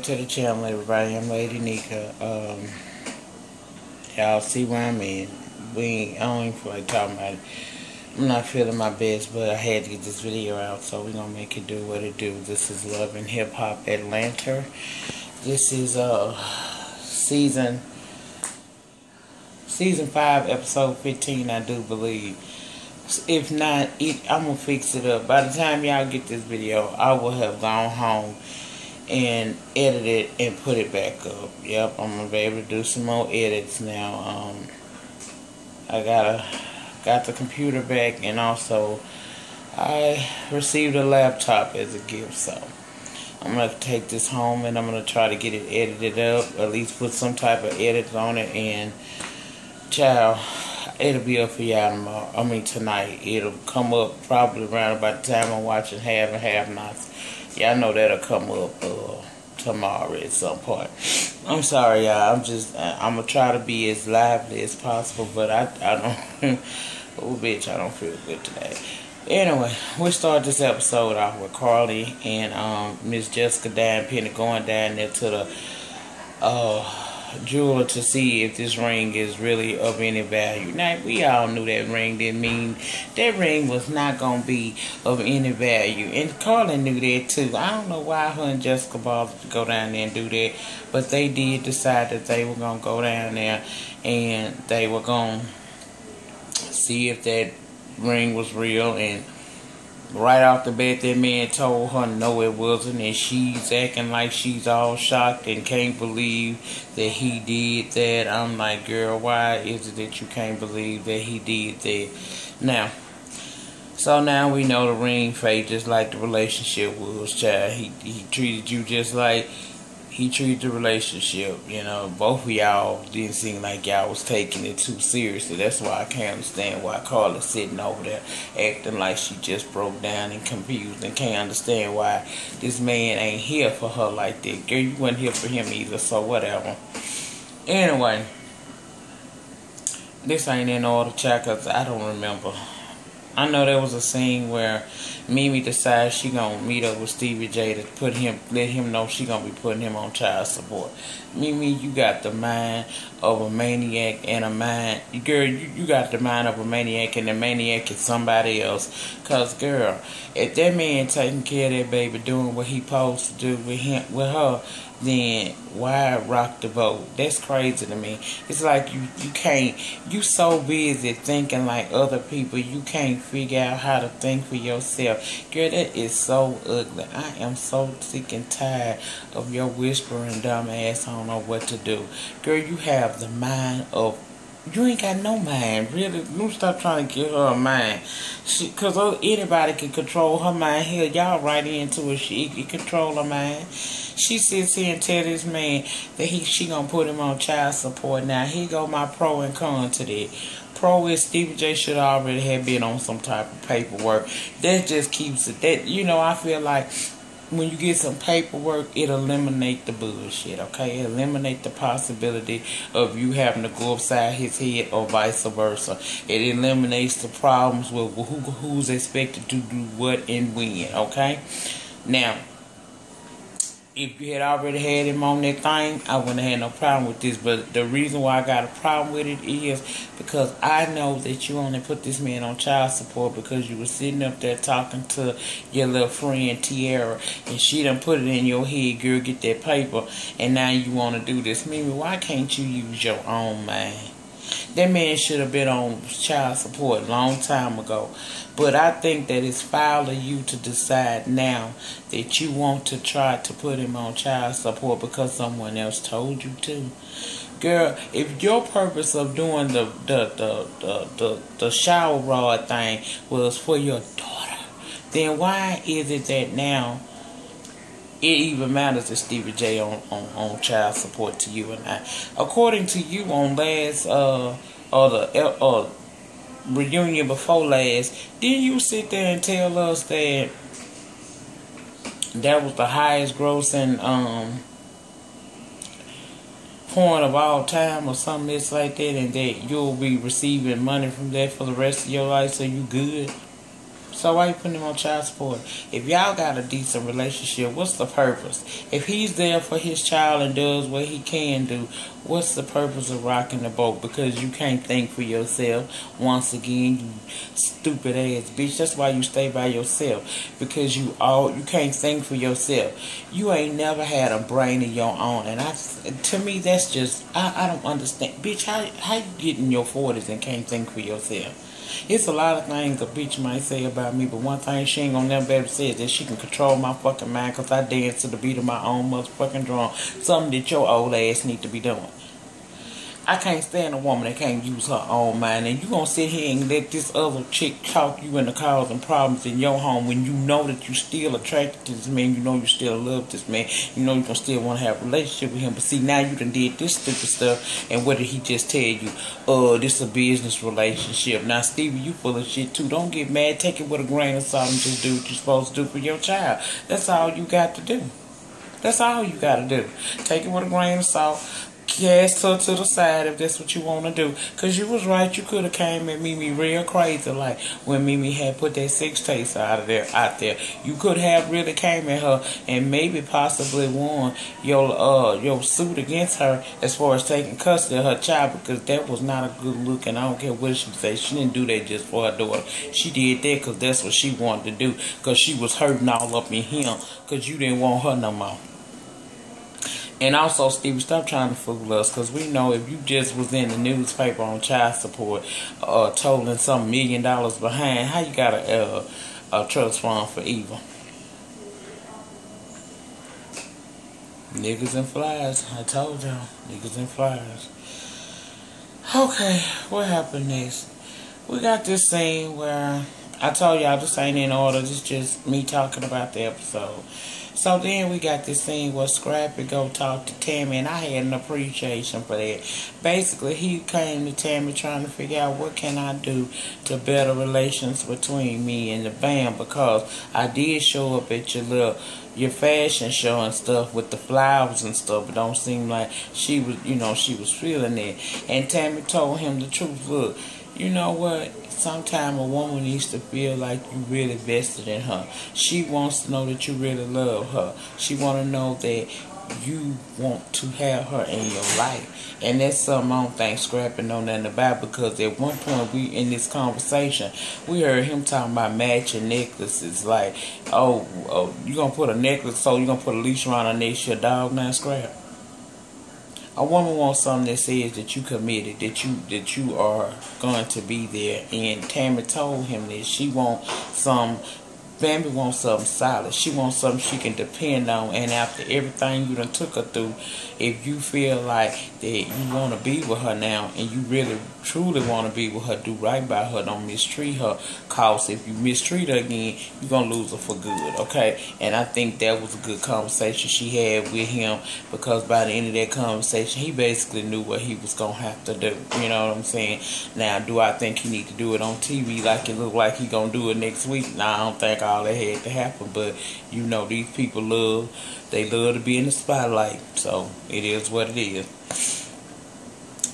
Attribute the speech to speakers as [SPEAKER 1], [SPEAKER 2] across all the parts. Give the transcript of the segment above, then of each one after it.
[SPEAKER 1] back to the channel, everybody. I'm Lady Nika. Y'all see where I'm in. I don't even feel like talking about it. I'm not feeling my best, but I had to get this video out, so we're gonna make it do what it do. This is Love and Hip Hop Atlanta. This is season 5, episode 15, I do believe. If not, I'm gonna fix it up. By the time y'all get this video, I will have gone home and edit it and put it back up. Yep, I'm gonna be able to do some more edits now. I got the computer back, and also I received a laptop as a gift, so I'm gonna take this home and I'm gonna try to get it edited up, at least put some type of edits on it, and child, it'll be up for y'all tomorrow. Tonight. It'll come up probably around about the time I'm watching Have and Have Nots. Y'all know that'll come up tomorrow at some point. I'm sorry, y'all. I'm gonna try to be as lively as possible, but I don't. Oh, bitch, I don't feel good today. Anyway, we'll start this episode off with Carly and Miss Jessica Penny going down there to the jeweler to see if this ring is really of any value. Now, we all knew that ring was not gonna be of any value, and Carly knew that too. I don't know why her and Jessica bothered to go down there and do that, but they did decide that they were gonna go down there and they were gonna see if that ring was real. And right off the bat, that man told her no, it wasn't, and she's acting like she's all shocked and can't believe that he did that. I'm like, girl, why is it that you can't believe that he did that? Now we know the ring fake, just like the relationship was, child. He treated you just like he treated the relationship. You know, both of y'all didn't seem like y'all was taking it too seriously. That's why I can't understand why Carla's sitting over there acting like she just broke down and confused, and can't understand why this man ain't here for her like that. Girl, you wasn't here for him either, so whatever. Anyway, this ain't in order, child, because I don't remember. I know there was a scene where Mimi decides she gonna meet up with Stevie J to let him know she gonna be putting him on child support. Mimi, you got the mind of a maniac and a mind, girl. You got the mind of a maniac, and the maniac is somebody else. Cause girl, if that man taking care of that baby, doing what he supposed to do with her, then why rock the boat? That's crazy to me. It's like you so busy thinking like other people, you can't figure out how to think for yourself. Girl, that is so ugly. I am so sick and tired of your whispering dumb ass. I don't know what to do. Girl, you have the mind of, you ain't got no mind, really. Don't stop trying to give her a mind. Because anybody can control her mind. Hell, y'all right into it. She can control her mind. She sits here and tell this man that she gonna put him on child support. Now, here go my pro and con to that. Pro is Stevie J should already have been on some type of paperwork. That just keeps it. I feel like when you get some paperwork, it eliminates the bullshit, okay? It eliminates the possibility of you having to go upside his head or vice versa. It eliminates the problems with who's expected to do what and when, okay? Now, if you had already had him on that thing, I wouldn't have had no problem with this. But the reason why I got a problem with it is because I know that you only put this man on child support because you were sitting up there talking to your little friend Tiara, and she done put it in your head, girl, get that paper, and now you want to do this. Mimi, why can't you use your own mind? That man should have been on child support a long time ago. But I think that it's foul of you to decide now that you want to try to put him on child support because someone else told you to. Girl, if your purpose of doing the shower rod thing was for your daughter, then why is it that now it even matters if Stevie J on child support to you or not? According to you, on last reunion before last, didn't you sit there and tell us that was the highest grossing porn of all time or something like that, and that you'll be receiving money from that for the rest of your life, so you good? So why you putting him on child support? If y'all got a decent relationship, what's the purpose? If he's there for his child and does what he can do, what's the purpose of rocking the boat? Because you can't think for yourself. Once again, you stupid ass bitch. That's why you stay by yourself. Because you can't think for yourself. You ain't never had a brain of your own. And to me, that's just, I don't understand. Bitch, how you get in your 40s and can't think for yourself? It's a lot of things a bitch might say about me, but one thing she ain't gonna never be able to say is that she can control my fucking mind, because I dance to the beat of my own motherfucking drum. Something that your old ass need to be doing. I can't stand a woman that can't use her own mind, and you gonna sit here and let this other chick talk you into causing problems in your home when you know that you still attracted to this man, you know you still love this man, you know you gonna still want to have a relationship with him. But see, now you done did this stupid stuff, and what did he just tell you? This a business relationship. Now, Stevie, you full of shit too. Don't get mad. Take it with a grain of salt and just do what you're supposed to do for your child. That's all you got to do. That's all you got to do. Take it with a grain of salt. Cast her to the side if that's what you want to do. Because you was right. You could have came at Mimi real crazy. Like when Mimi had put that sex taste out there. You could have really came at her and maybe possibly won your suit against her as far as taking custody of her child, because that was not a good look, and I don't care what she say. She didn't do that just for her daughter. She did that because that's what she wanted to do, because she was hurting all up in him because you didn't want her no more. And also, Stevie, stop trying to fool us, because we know if you just was in the newspaper on child support, totaling some $1 million behind, how you got a trust fund for evil? Niggas and flies. I told y'all. Niggas and flies. Okay, what happened next? We got this scene where I told y'all this ain't in order. This is just me talking about the episode. So then we got this scene where Scrappy go talk to Tammy, and I had an appreciation for that. Basically, he came to Tammy trying to figure out what can I do to better relations between me and the band, because I did show up at your fashion show and stuff with the flowers and stuff. It don't seem like she was, she was feeling it. And Tammy told him the truth. Look, you know what? Sometimes a woman needs to feel like you really vested in her. She wants to know that you really love her. She want to know that you want to have her in your life. And that's something I don't think Scrappy know nothing about, because at one point we in this conversation, we heard him talking about matching necklaces. Like, oh, you gonna put a necklace, so you gonna put a leash around her neck, your dog now, Scrap? A woman wants something that says that you committed, that you are going to be there. And Tammy told him that she wants Bambi wants something solid. She wants something she can depend on. And after everything you done took her through, if you feel like that you want to be with her now, and you really truly want to be with her, do right by her, don't mistreat her, cause if you mistreat her again, you're going to lose her for good, okay? And I think that was a good conversation she had with him, because by the end of that conversation, he basically knew what he was going to have to do. You know what I'm saying? Now, do I think he need to do it on TV like it look like he going to do it next week? Nah, I don't think all that had to happen, but these people love to be in the spotlight, so it is what it is.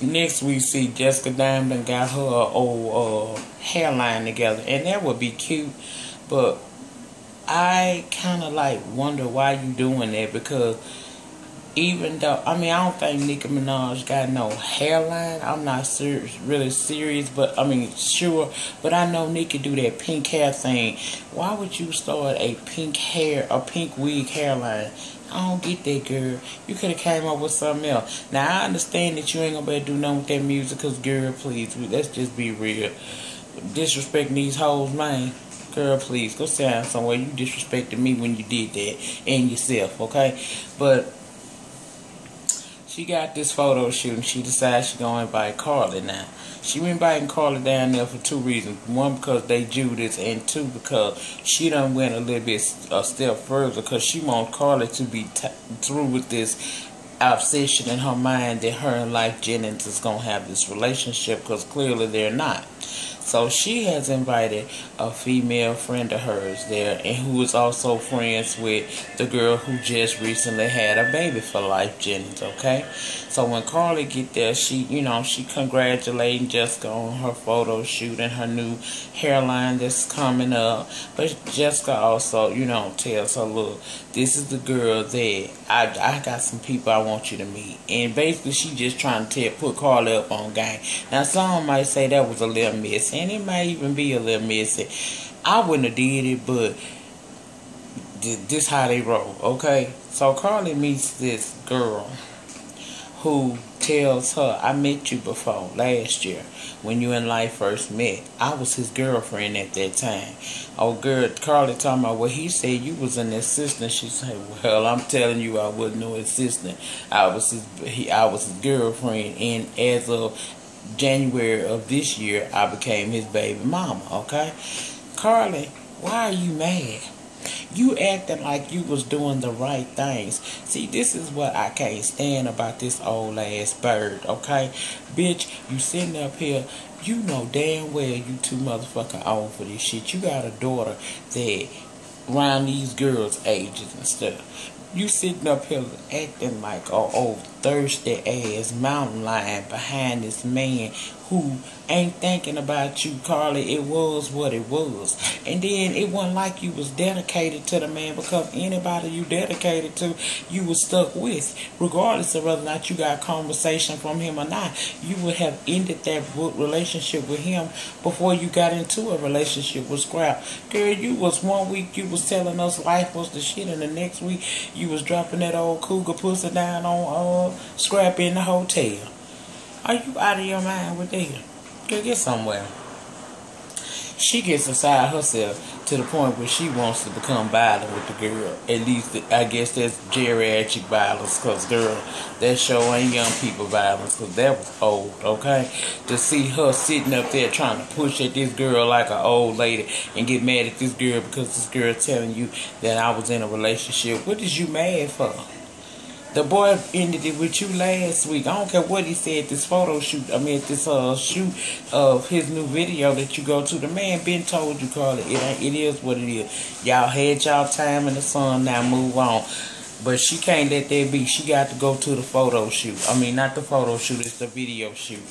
[SPEAKER 1] Next we see Jessica Diamond got her old hairline together, and that would be cute, but I kind of like wonder why you doing that, because even though, I don't think Nicki Minaj got no hairline. I'm not really serious, but sure. But I know Nicki do that pink hair thing. Why would you start a pink wig hairline? I don't get that, girl. You could have came up with something else. Now, I understand that you ain't gonna be able to do nothing with that music, because, girl, please, let's just be real. Disrespecting these hoes, man. Girl, please, go sit down somewhere. You disrespected me when you did that, and yourself, okay? But she got this photo shoot, and she decided she's going to invite Carly now. She been inviting Carly down there for two reasons. One, because they Judas, and two, because she done went a little bit a step further, because she wants Carly to be through with this obsession in her mind that her and Life Jennings is going to have this relationship, because clearly they're not. So she has invited a female friend of hers there, and who is also friends with the girl who just recently had a baby for Life Jennings, okay? So when Carly get there, she congratulating Jessica on her photo shoot and her new hairline that's coming up. But Jessica also, tells her, look, this is the girl that I got some people I want you to meet. And basically she just trying to put Carly up on game. Now some might say that was a little messy, and it might even be a little messy. I wouldn't have did it, but this how they roll, okay? So Carly meets this girl who tells her, I met you before last year when you and Life first met. I was his girlfriend at that time. Oh, girl, Carly talking about, well, he said you was an assistant. She said, well, I'm telling you, I wasn't no assistant. I was his girlfriend, and as of January of this year, I became his baby mama, okay? Carly, why are you mad? You acting like you was doing the right things. See, this is what I can't stand about this old ass bird, okay? Bitch, you sitting up here, you know damn well you too motherfucking old for this shit. You got a daughter that around these girls' ages and stuff. You sitting up here acting like a old thirsty ass mountain lion behind this man who ain't thinking about you, Carly. It was what it was. And then it wasn't like you was dedicated to the man, because anybody you dedicated to, you was stuck with. Regardless of whether or not you got conversation from him or not, you would have ended that relationship with him before you got into a relationship with Scrap. Girl, you was 1 week, you was telling us Life was the shit, and the next week you was dropping that old cougar pussy down on Scrap in the hotel. Are you out of your mind with that? Girl, get somewhere. She gets beside herself to the point where she wants to become violent with the girl. At least, I guess that's geriatric violence, because, girl, that show ain't young people violence, because that was old, okay? To see her sitting up there trying to push at this girl like an old lady and get mad at this girl because this girl telling you that I was in a relationship. What is you mad for? The boy ended it with you last week. I don't care what he said at this photo shoot. This shoot of his new video that you go to. The man been told you, Carly. It is what it is. Y'all had y'all time in the sun. Now move on. But she can't let that be. She got to go to the photo shoot. Not the photo shoot. It's the video shoot.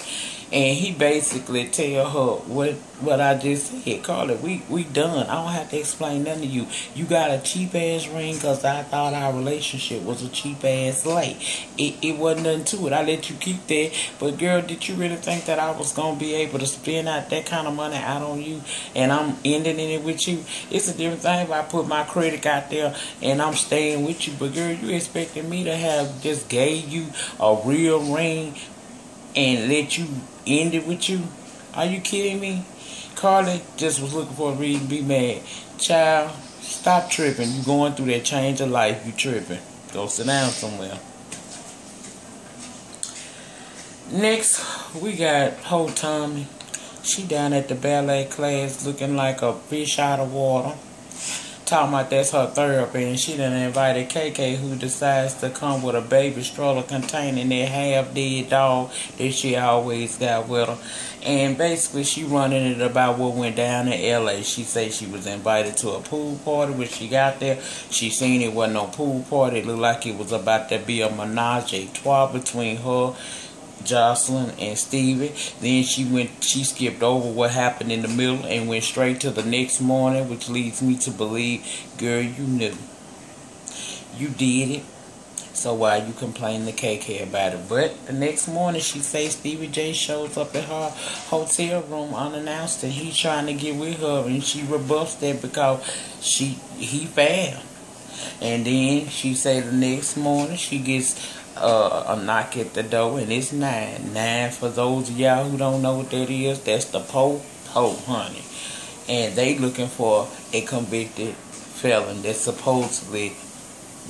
[SPEAKER 1] And he basically tell her what I just said. Carly, we done. I don't have to explain nothing to you. You got a cheap ass ring because I thought our relationship was a cheap ass lay. It wasn't nothing to it. I let you keep that. But girl, did you really think that I was going to be able to spend out that kind of money out on you and I'm ending it with you? It's a different thing if I put my credit out there and I'm staying with you. But girl, you expecting me to have just gave you a real ring and let you end it with you? Are you kidding me? Carly just was looking for a reason to be mad. Child, stop tripping. You going through that change of life. You tripping. Go sit down somewhere. Next, we got Ho Tommy. She down at the ballet class looking like a fish out of water. Talking about that's her therapy, and she done invited KK, who decides to come with a baby stroller containing that half-dead dog that she always got with her. And basically she running it about what went down in LA. She said she was invited to a pool party. When she got there, she seen it wasn't no pool party. It looked like it was about to be a menage a trois between her, Jocelyn, and Stevie. Then she skipped over what happened in the middle and went straight to the next morning, which leads me to believe, girl, you knew. You did it. So why you complaining to KK about it? But the next morning, she says Stevie J shows up at her hotel room unannounced, and he's trying to get with her, and she rebuffs that because he failed. And then she say the next morning she gets a knock at the door, and it's 9. 9, for those of y'all who don't know what that is, that's the po, honey. And they looking for a convicted felon that's supposedly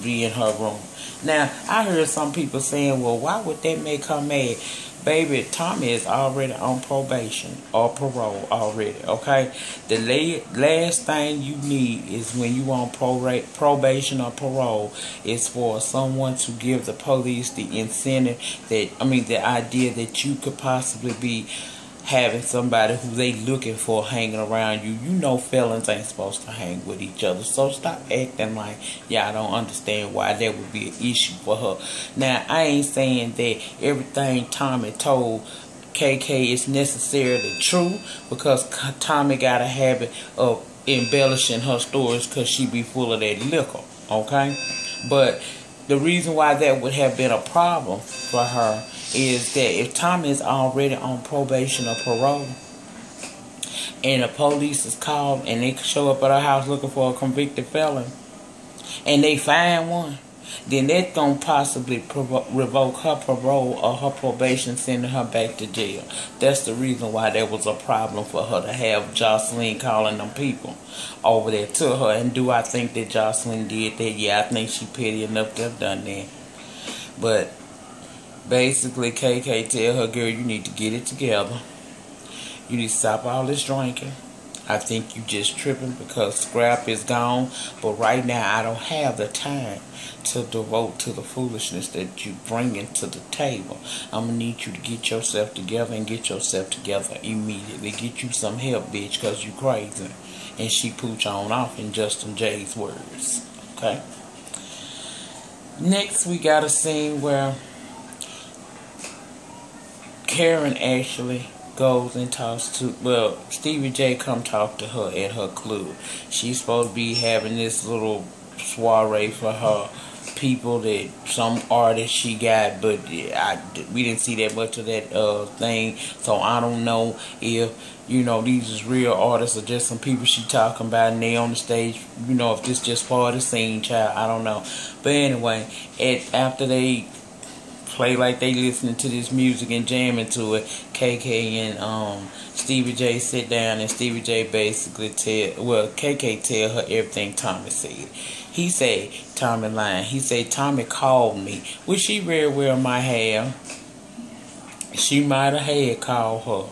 [SPEAKER 1] be in her room. Now, I heard some people saying, well, why would that make her mad? Baby, Tommy is already on probation or parole already, okay? The last thing you need is when you on probation or parole is for someone to give the police the incentive the idea that you could possibly be having somebody who they looking for hanging around you. You know felons ain't supposed to hang with each other. So stop acting like y'all don't understand why that would be an issue for her. Now, I ain't saying that everything Tommy told KK is necessarily true, because Tommy got a habit of embellishing her stories because she be full of that liquor, okay? But the reason why that would have been a problem for her is that if Tommy is already on probation or parole and the police is called and they show up at her house looking for a convicted felon and they find one, then that's going to possibly revoke her parole or her probation, sending her back to jail. That's the reason why there was a problem for her to have Jocelyn calling them people over there to her. And do I think that Jocelyn did that? Yeah, I think she petty enough to have done that. But basically, KK tell her, girl, you need to get it together. You need to stop all this drinking. I think you just tripping because Scrap is gone. But right now, I don't have the time to devote to the foolishness that you bringing to the table. I'm going to need you to get yourself together and get yourself together immediately. Get you some help, bitch, because you crazy. And she pooch on off in Justin J's words. Okay? Next, we got a scene where Karen actually goes and talks to, well, Stevie J come talk to her at her club. She's supposed to be having this little soiree for her people, that some artist she got, but we didn't see that much of that thing, so I don't know if, you know, these is real artists or just some people she talking about and they on the stage, you know, if this just part of the scene, child, I don't know. But anyway, after they play like they listening to this music and jamming to it, KK and Stevie J sit down, and Stevie J basically KK tell her everything Tommy said. He said Tommy lying. He said Tommy called me, which she very well might have. She might have had called her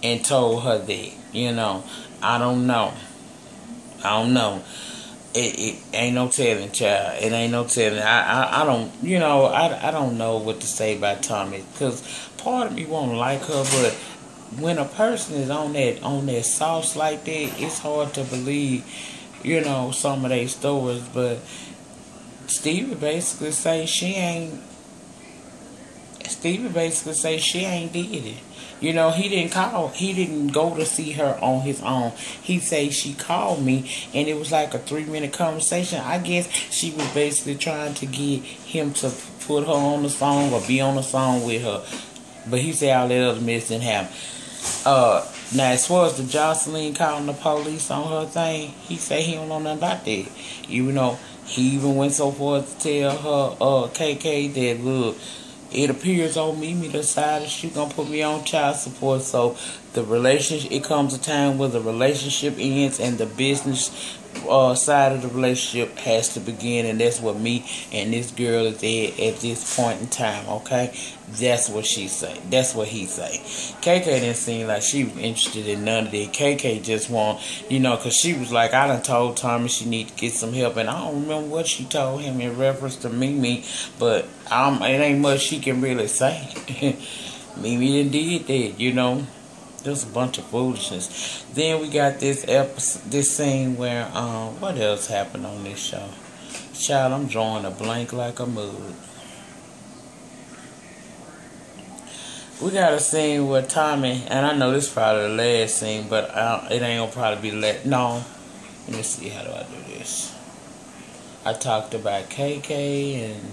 [SPEAKER 1] and told her that, you know. I don't know. It ain't no telling, child. It ain't no telling. I don't, you know, I don't know what to say about Tommy, because part of me won't like her, but when a person is on that sauce like that, it's hard to believe, you know, some of their stories. But Stevie basically say she ain't did it. You know, he didn't go to see her on his own. He say she called me, and it was like a 3-minute conversation. I guess she was basically trying to get him to put her on the song or be on the song with her. But he said all that other mess didn't happen. Now, as far as the Jocelyn calling the police on her thing, he say he don't know nothing about that. Even though he even went so far to tell her, KK, that, look, it appears on Mimi decided she gonna put me on child support. So the relationship, it comes a time where the relationship ends and the business side of the relationship has to begin, and that's what me and this girl is at this point in time. Okay, that's what she say. That's what he say. KK didn't seem like she was interested in none of that. KK just want, you know, because she was like, I done told Tommy she need to get some help, and I don't remember what she told him in reference to Mimi, but it ain't much she can really say. Mimi done did that, you know. Just a bunch of foolishness. Then we got this scene where what else happened on this show? Child, I'm drawing a blank like a mug. We got a scene where Tommy, and I know this is probably the last scene, but it ain't gonna probably be the last. No, let me see, how do I do this? I talked about KK and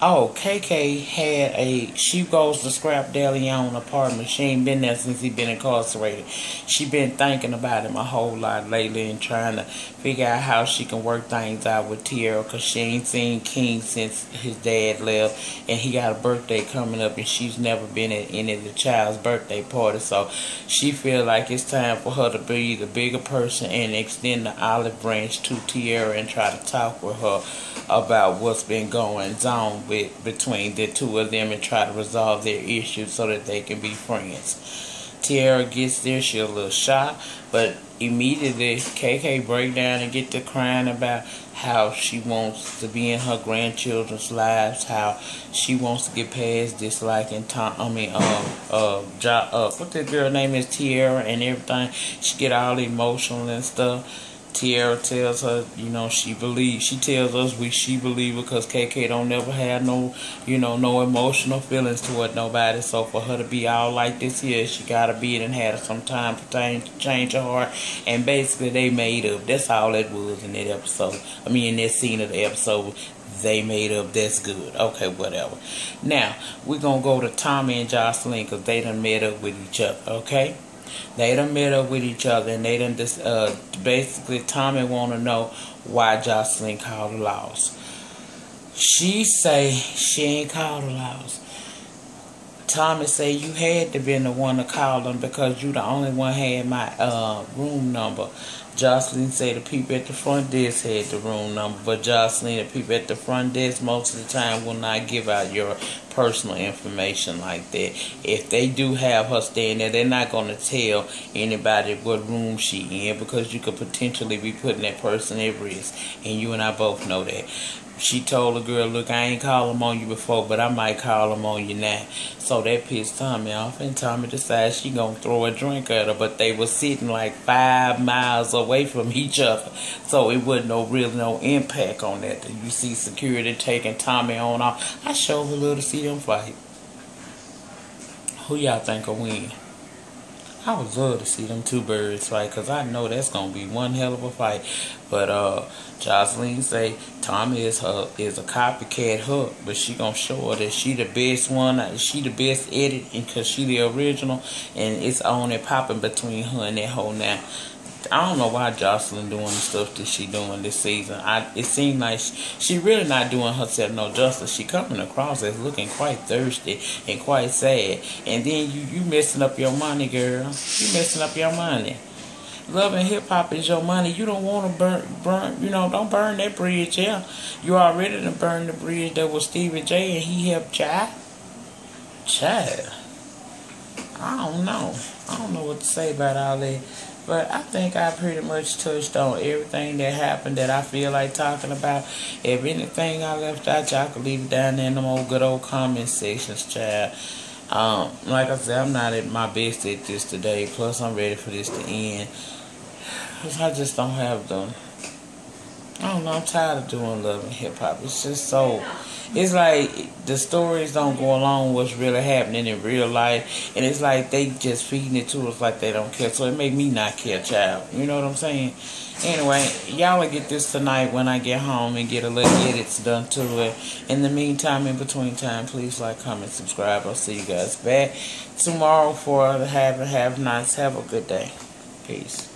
[SPEAKER 1] KK she goes to Scrap DeLeon apartment. She ain't been there since he been incarcerated. She been thinking about him a whole lot lately and trying to figure out how she can work things out with Tierra, because she ain't seen King since his dad left, and he got a birthday coming up and she's never been at any of the child's birthday parties. So she feel like it's time for her to be the bigger person and extend the olive branch to Tierra and try to talk with her about what's been going on between the two of them and try to resolve their issues so that they can be friends. Tiara gets there, she a little shocked, but immediately KK break down and get to crying about how she wants to be in her grandchildren's lives, how she wants to get past disliking Tom. What that girl name is, Tiara, and everything. She get all emotional and stuff. Tiara tells her, she tells us she believe because KK don't never have no emotional feelings toward nobody. So for her to be all like this here, she gotta be it and had some time to change her heart. And basically they made up. That's all it was in that episode. In that scene of the episode. They made up. That's good. Okay, whatever. Now, we're going to go to Tommy and Jocelyn because they done met up with each other, okay? They done met up with each other, and they done basically Tommy want to know why Jocelyn called the laws. She say she ain't called the laws. Tommy say you had to been the one to call them because you the only one had my room number. Jocelyn say the people at the front desk had the room number, but Jocelyn, the people at the front desk most of the time will not give out your personal information like that. If they do have her staying there, they're not going to tell anybody what room she in because you could potentially be putting that person at risk, and you and I both know that. She told the girl, look, I ain't called him on you before, but I might call him on you now. So that pissed Tommy off, and Tommy decides she gonna throw a drink at her, but they were sitting like 5 miles away from each other. So it wasn't no impact on that. You see security taking Tommy on off. I sure would love to see them fight. Who y'all think will win? I would love to see them two birds fight because I know that's going to be one hell of a fight. But Jocelyn say Tommy is a copycat hook, but she going to show her that she the best one. She the best at it because she the original, and it's on and popping between her and that whole now. I don't know why Jocelyn doing the stuff that she doing this season. It seemed like she really not doing herself no justice. She coming across as looking quite thirsty and quite sad. And then you messing up your money, girl. You messing up your money. Love and hip hop is your money. You don't want to burn. Don't burn that bridge. Yeah, you already done burned the bridge that was Stevie J and he helped Child. I don't know what to say about all that. But I think I pretty much touched on everything that happened that I feel like talking about. If anything I left out, y'all can leave it down there in them old good old comment sections, child. Like I said, I'm not at my best at this today. Plus, I'm ready for this to end. Because I just don't have I'm tired of doing love and hip hop. It's just so... It's like the stories don't go along with what's really happening in real life. And it's like they just feeding it to us like they don't care. So it made me not care, child. You know what I'm saying? Anyway, y'all will get this tonight when I get home and get a little edits done to it. In the meantime, in between time, please like, comment, subscribe. I'll see you guys back tomorrow for the have nots. Have a good day. Peace.